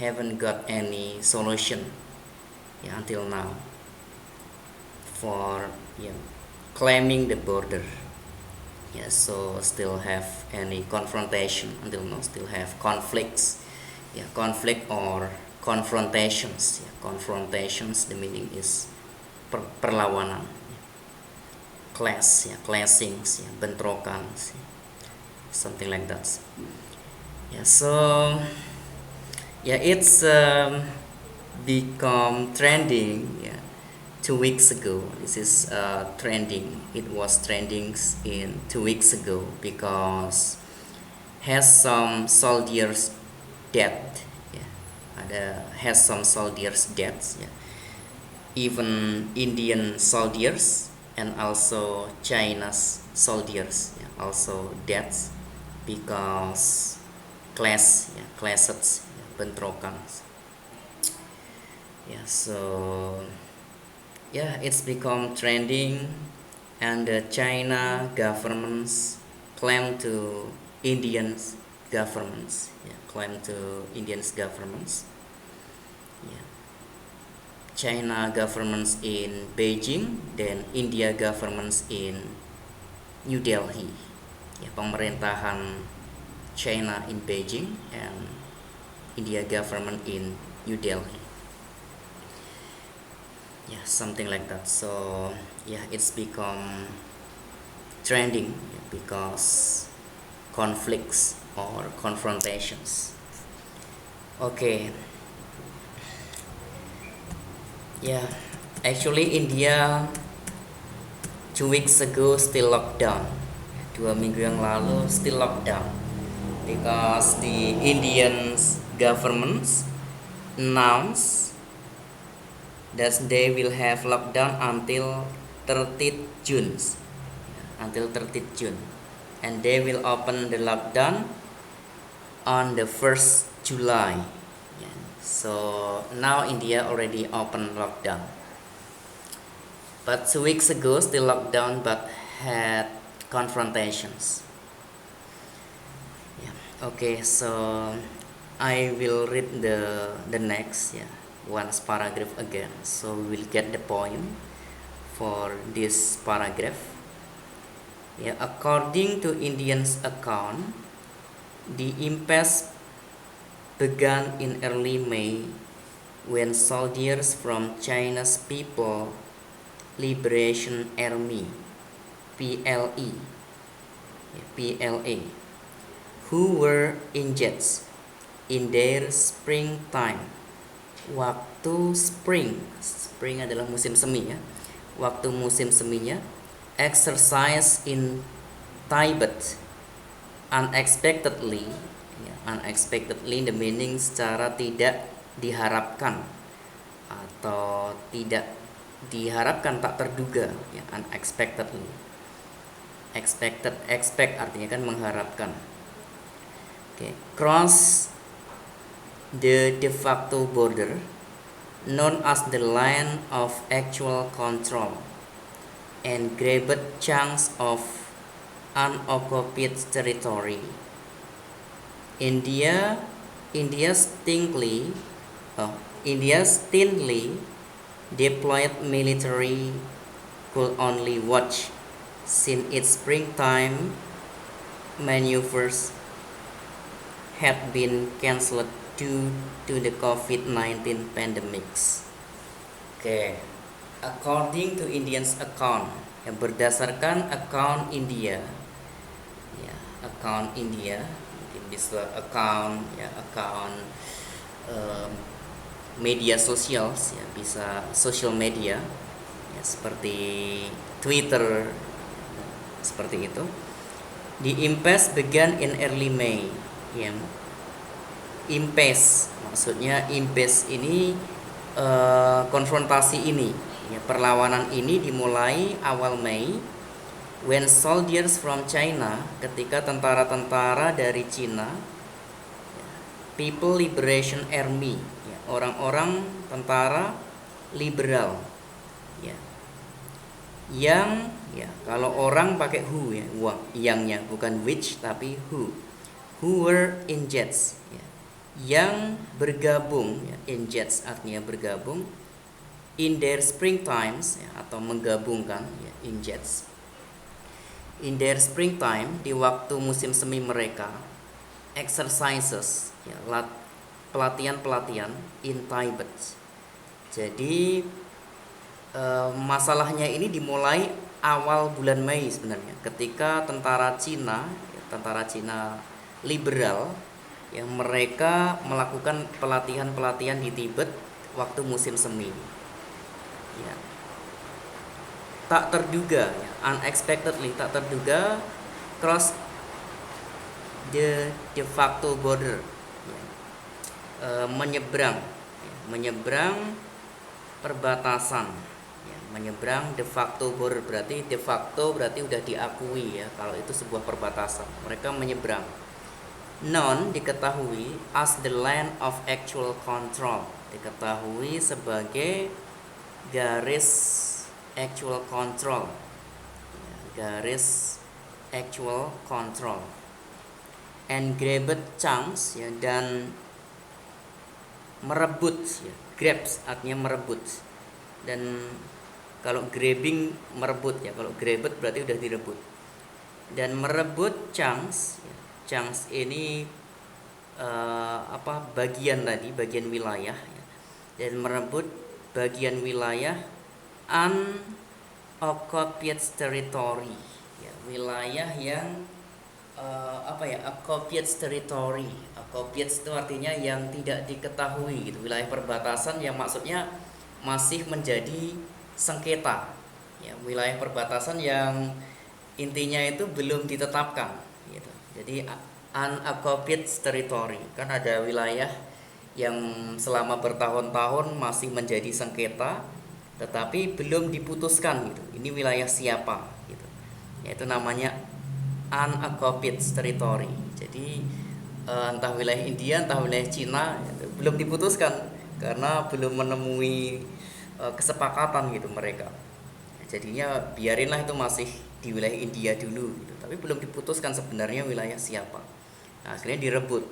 haven't got any solution, until now for claiming the border. So still have any confrontation until now, still have conflicts, conflict or confrontations. Confrontations, the meaning is perlawanan, clashings, bentrokan, something like that. So it's become trending 2 weeks ago. This is trending. It was trending in 2 weeks ago because has some soldiers dead. Has some soldiers dead. Even Indian soldiers and also China's soldiers also dead because clashes, bentrokan. So it's become trending, and the China governments claim to Indians governments. China governments in Beijing, then India governments in New Delhi. Pemerintahan China in Beijing and India government in New Delhi. Something like that. So it's become trending because conflicts or confrontations. Okay. Actually India 2 weeks ago still locked down. 2 minggu yang lalu still locked down because the Indian governments announced that they will have lockdown until 30th June. And they will open the lockdown on the 1st July. So now India already open lockdown. But 2 weeks ago still lockdown but had confrontations. Okay, so I will read the next one paragraph again, so we will get the point for this paragraph. According to Indians' account, the impasse began in early May when soldiers from China's People Liberation Army (PLA) who were engaged in their springtime. Waktu spring adalah musim semi waktu musim seminya, exercise in Tibet unexpectedly, the meaning secara tidak diharapkan atau tidak diharapkan, tak terduga, unexpectedly. Expect artinya kan mengharapkan. Cross the de facto border known as the line of actual control and grabbed chunks of unoccupied territory. India's thinly deployed military could only watch since its springtime maneuvers had been cancelled due to the COVID-19 pandemics. According to Indians' account, berdasarkan account India, mungkin bisa account media sosial, bisa social media. ya, seperti Twitter, seperti itu. The impasse began in early May. Ya, impasse maksudnya impasse ini konfrontasi ini, ya, perlawanan ini dimulai awal Mei when soldiers from China, ketika tentara-tentara dari Cina, People Liberation Army, ya, orang-orang tentara liberal, ya, yang, ya, kalau orang pakai who, ya, yangnya bukan which tapi who were in jets, ya, yang bergabung, ya, in jets artinya bergabung, in their spring times, ya, atau menggabungkan, ya, in jets, in their spring time, di waktu musim semi mereka, exercises, ya, pelatihan-pelatihan in Tibet. Jadi masalahnya ini dimulai awal bulan Mei sebenarnya, ketika tentara Cina, ya, tentara Cina liberal, yang mereka melakukan pelatihan-pelatihan di Tibet waktu musim semi. Ya. Tak terduga, ya, unexpectedly, tak terduga, cross the de facto border, ya, menyeberang perbatasan, ya, menyeberang de facto border, berarti de facto berarti udah diakui, ya, kalau itu sebuah perbatasan. Mereka menyeberang. Known, diketahui, as the land of actual control, diketahui sebagai garis actual control, ya, garis actual control, and grabbed chunks, ya, dan merebut, ya, grabs artinya merebut, dan kalau grabbing merebut, ya, kalau grabbed berarti udah direbut, dan merebut chunks, ya, chunks ini bagian tadi, bagian wilayah, ya, dan merebut bagian wilayah unoccupied territory, ya, wilayah yang occupied territory. Occupied itu artinya yang tidak diketahui, gitu, wilayah perbatasan yang maksudnya masih menjadi sengketa, ya, wilayah perbatasan yang intinya itu belum ditetapkan, gitu. Jadi unoccupied territory, kan ada wilayah yang selama bertahun-tahun masih menjadi sengketa tetapi belum diputuskan, gitu, ini wilayah siapa, gitu, yaitu namanya unoccupied territory. Jadi entah wilayah India, entah wilayah Cina, gitu, belum diputuskan karena belum menemui kesepakatan, gitu, mereka. Jadinya biarinlah itu masih di wilayah India dulu, gitu, tapi belum diputuskan sebenarnya wilayah siapa. Nah, akhirnya direbut.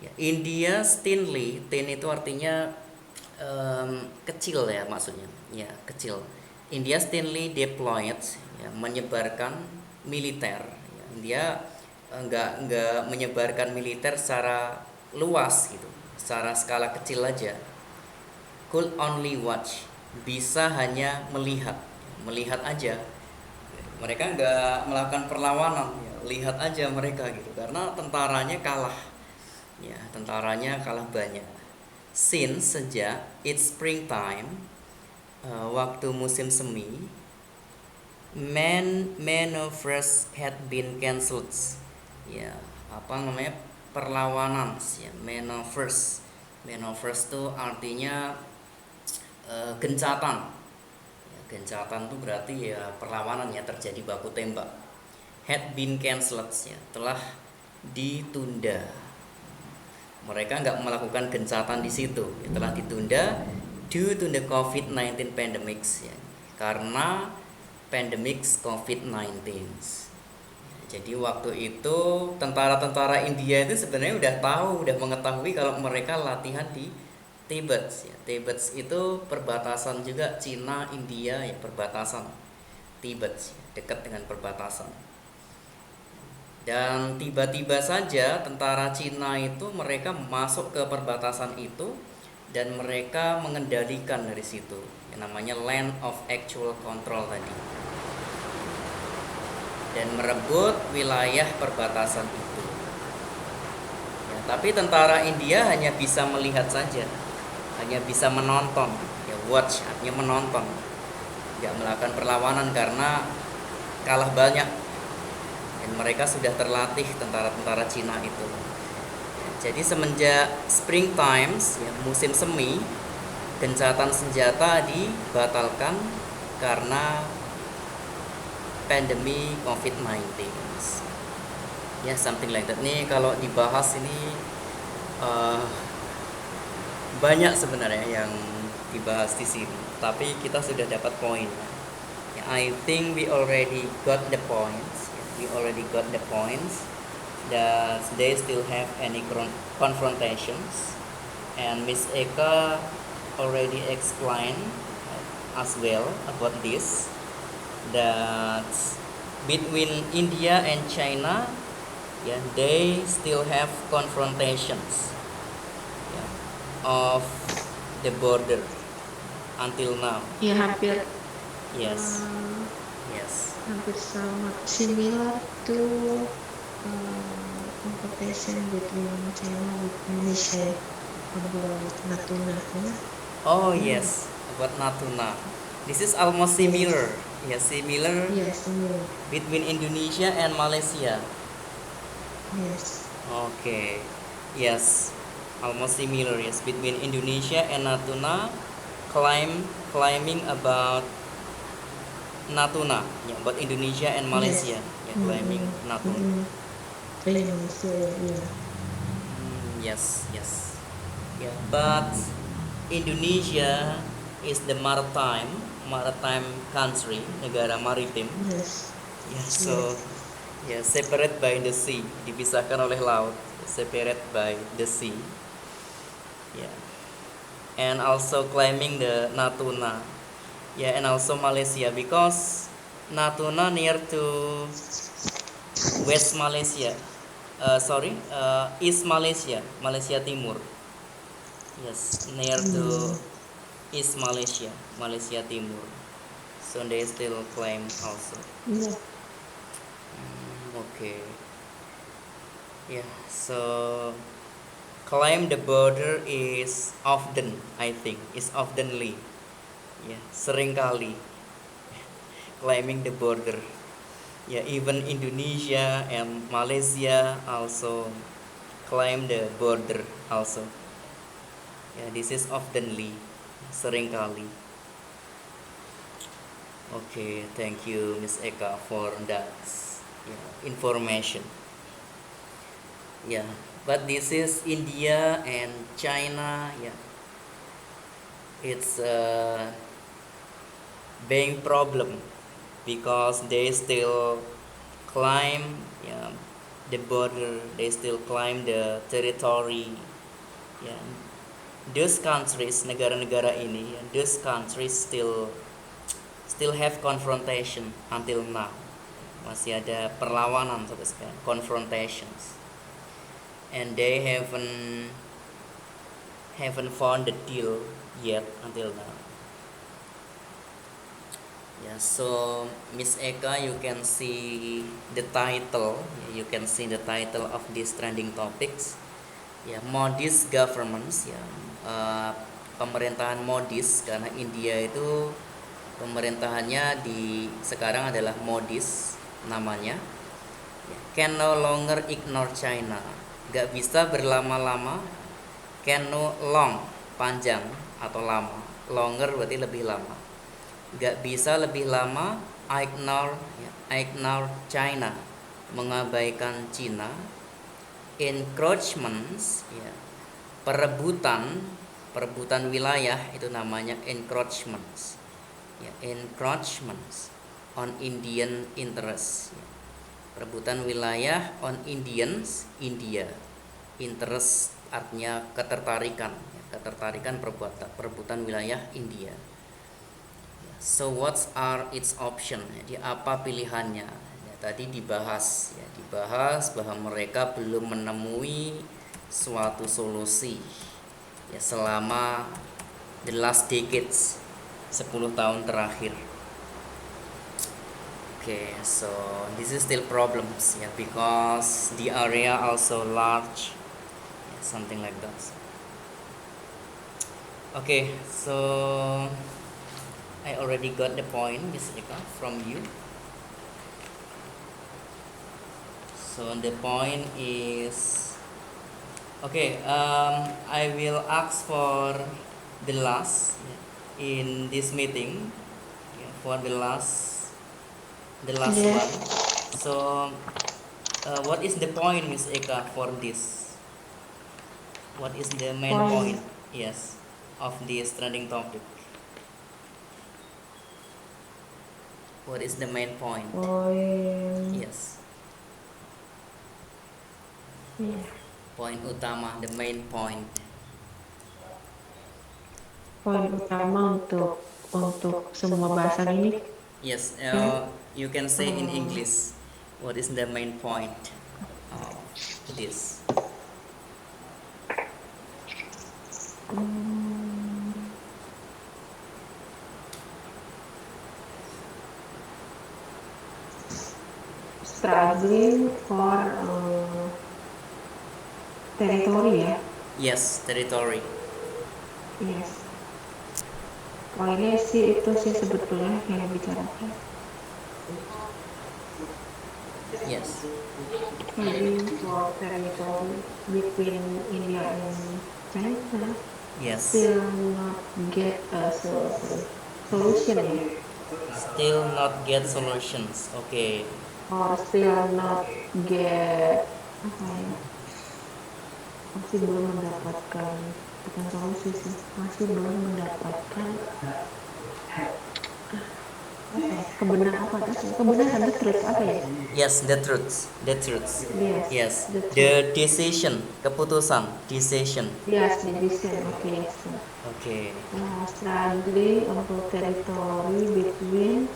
Ya, India thinly, thin itu artinya kecil, ya, maksudnya, ya, kecil. India thinly deployed, ya, menyebarkan militer. Ya, India enggak menyebarkan militer secara luas, gitu, secara skala kecil aja. Could only watch, bisa hanya melihat aja. Mereka enggak melakukan perlawanan, ya, lihat aja mereka, gitu, karena tentaranya kalah, ya, tentaranya kalah banyak. Since, sejak, it's springtime, waktu musim semi, maneuvers had been cancelled, ya, perlawanan, ya, maneuvers itu artinya gencatan, ya, gencatan itu berarti, ya, perlawanan, ya, terjadi baku tembak. Had been cancelled, ya, telah ditunda. Mereka nggak melakukan gencatan di situ, ya, telah ditunda due to the COVID-19 pandemics, ya, karena pandemics COVID-19. Jadi waktu itu tentara-tentara India itu sebenarnya udah mengetahui kalau mereka latihan di Tibet, ya. Tibet itu perbatasan juga Cina India, ya, perbatasan Tibet, ya, dekat dengan perbatasan. Dan tiba-tiba saja tentara Cina itu mereka masuk ke perbatasan itu dan mereka mengendalikan dari situ, yang namanya land of actual control tadi, dan merebut wilayah perbatasan itu. Ya, tapi tentara India hanya bisa melihat saja, hanya bisa menonton, ya, watch artinya menonton. nggak melakukan perlawanan karena kalah banyak, dan mereka sudah terlatih tentara-tentara Cina itu. Jadi semenjak spring times, ya, musim semi, gencatan senjata dibatalkan karena pandemi COVID-19. Ya, something like that. Nih kalau dibahas ini banyak sebenarnya yang dibahas di sini, tapi kita sudah dapat poin. Ya, I think we already got the points. We already got the points that they still have any confrontations, and Miss Eka already explained as well about this, that between India and China, yeah, they still have confrontations, yeah, of the border until now. Ya hampir Yes, uh, yes, hampir sama, similar to competition between China with Indonesia about Natuna. oh yes, about Natuna. This is almost similar, yeah, similar Yes, similar. between Indonesia and Malaysia. Yes. Okay, yes, almost similar, yes, between Indonesia and Natuna, claiming about Natuna, yeah, about Indonesia and Malaysia, yeah, claiming Natuna. Indonesia, yeah. Yes, yes, yeah, but Indonesia is the maritime country, negara maritim, Yes. yeah, so yeah, separate by the sea, dipisahkan oleh laut, separate by the sea, yeah, and also claiming the Natuna, yeah, and also Malaysia, because Natuna near to West Malaysia, East Malaysia, Malaysia Timur, yes, near to East Malaysia, Malaysia Timur, so they still claim also. Yeah. Okay, yeah, so claim the border is often, I think, is oftenly, yeah, seringkali claiming the border. Yeah, even Indonesia and Malaysia also claim the border also. Yeah, this is oftenly, seringkali. Okay, thank you, Miss Eka, for that, yeah, information. Yeah, but this is India and China. Yeah, it's a big problem because they still climb, yeah, the border. They still climb the territory. Yeah, those countries, negara-negara ini, yeah, those countries still have confrontation until now. Masih ada perlawanan sampai sekarang, confrontations, and they haven't found the deal yet until now. Yeah, so Miss Eka, you can see the title. You can see the title of this trending topics. Ya, modis governments, ya, pemerintahan modis, karena India itu pemerintahannya sekarang adalah modis namanya. Ya, can no longer ignore China, gak bisa berlama-lama. Can no long, panjang atau lama, longer berarti lebih lama, gak bisa lebih lama ignore, ya, ignore China, mengabaikan China. Encroachments, ya, perebutan wilayah, itu namanya encroachments, ya, encroachments on Indian interests, ya, perebutan wilayah on Indians, India, interest artinya ketertarikan, ya, ketertarikan perebutan wilayah India. So what are its option? Jadi apa pilihannya? Ya, tadi dibahas bahwa mereka belum menemui suatu solusi, ya, selama the last decades, 10 tahun terakhir. Okay, so this is still problems, ya, because the area also large, ya, something like that. Okay, so I already got the point, Miss Eka, from you. So the point is okay. I will ask for the last in this meeting. Yeah, for the last one. Yes. So, what is the point, Miss Eka, for this? What is the main point? Point. Yes, of this trending topic. What is the main point? Point. Yes, Iya. point utama, the main point. Poin utama untuk semua bahasan ini. Yes, Kan? you can say in English. What is the main point of this? Struggling for territory ya. Yes, territory. Yes. Poinnya sih itu sih sebetulnya yang dibicarakan. Yes, Struggling for territory between India and China yes. still not get a solution ya. Still not get solutions. Okay. Or still not get apa ya, masih belum mendapatkan, bukan solusi sih, masih belum mendapatkan apa ya, kebenaran apa tuh, kebenaran, the truth apa ya. Yes, the truth. The truth. Yes, Yes. the truth. The decision, keputusan, decision. Yes, the decision. Okay, so Okay. struggling untuk territory between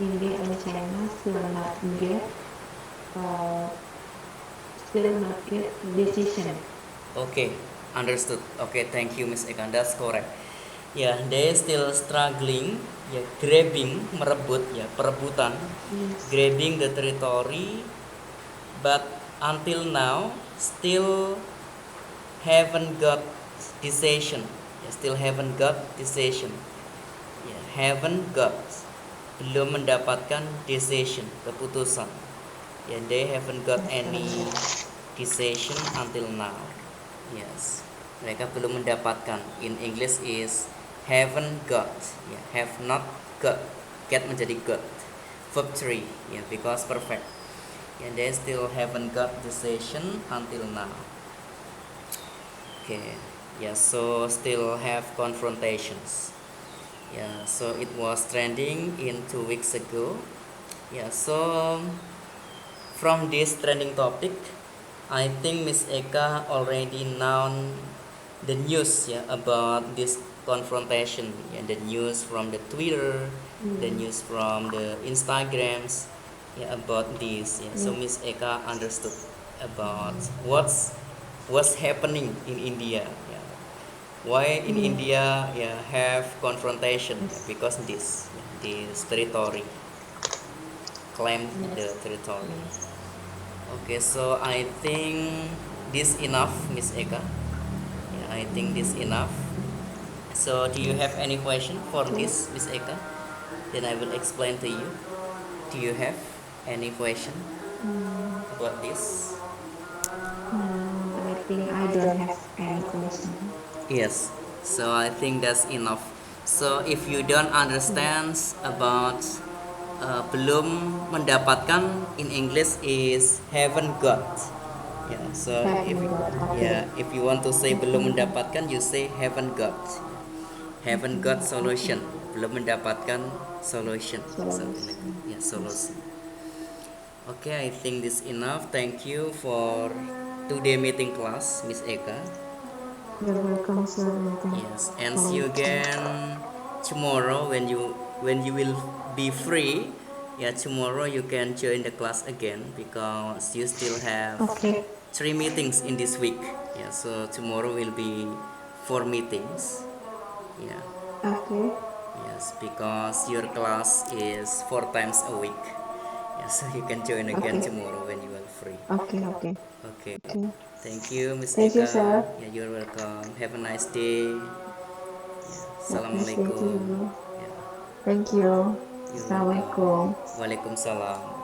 India and China still not get decision. Okay, understood. Okay, thank you, Miss Eka. That's correct. Yeah, they still struggling. Yeah, grabbing, merebut, ya, perebutan, Yes. grabbing the territory, but until now still haven't got decision. Yeah, still haven't got decision. Yeah, haven't got, belum mendapatkan decision, keputusan. Yeah, they haven't got any decision until now. Yes, mereka belum mendapatkan. In English is haven't got. Yeah, have not got. Get menjadi got. Verb 3. Yeah, because perfect. Yeah, they still haven't got decision until now. Okay. Yeah, so still have confrontations. Yeah, so it was trending in 2 weeks ago. Yeah, so from this trending topic, I think Miss Eka already known the news, yeah, about this confrontation, yeah, the news from the Twitter, the news from the Instagrams, yeah, about this. Yeah. So Miss Eka understood about what's happening in India. Yeah. Why in India, yeah, have confrontation? Yes. Because this territory, claim the territory. Okay, so I think this enough, Miss Eka. Yeah, I think this enough. So do you have any question for this, Miss Eka? Then I will explain to you. Do you have any question about this? I think I don't have any question. Yes. So I think that's enough. So if you don't understand about belum mendapatkan, in English is haven't got. Yeah. So if Haven't got, okay. yeah, if you want to say belum mendapatkan, you say haven't got. Haven't got solution. Belum mendapatkan solution. Something like that. Yeah, solution. Okay, I think this enough. Thank you for today meeting class, Miss Eka. You're welcome, sir. Yes, and see you again tomorrow when you will be free. Yeah, tomorrow you can join the class again because you still have Okay. 3 meetings in this week. Yeah, so tomorrow will be 4 meetings. Yeah. Okay. Yes, because your class is 4 times a week. Yeah, so you can join again Okay. tomorrow when you are free. Okay. Okay. Okay. Okay. Thank you, Miss Thank you, Eka. sir. Yeah, you're welcome. Have a nice day. Yeah. Nice day to Assalamualaikum. you. Yeah. Thank you. You're welcome. Assalamualaikum. Waalaikumsalam.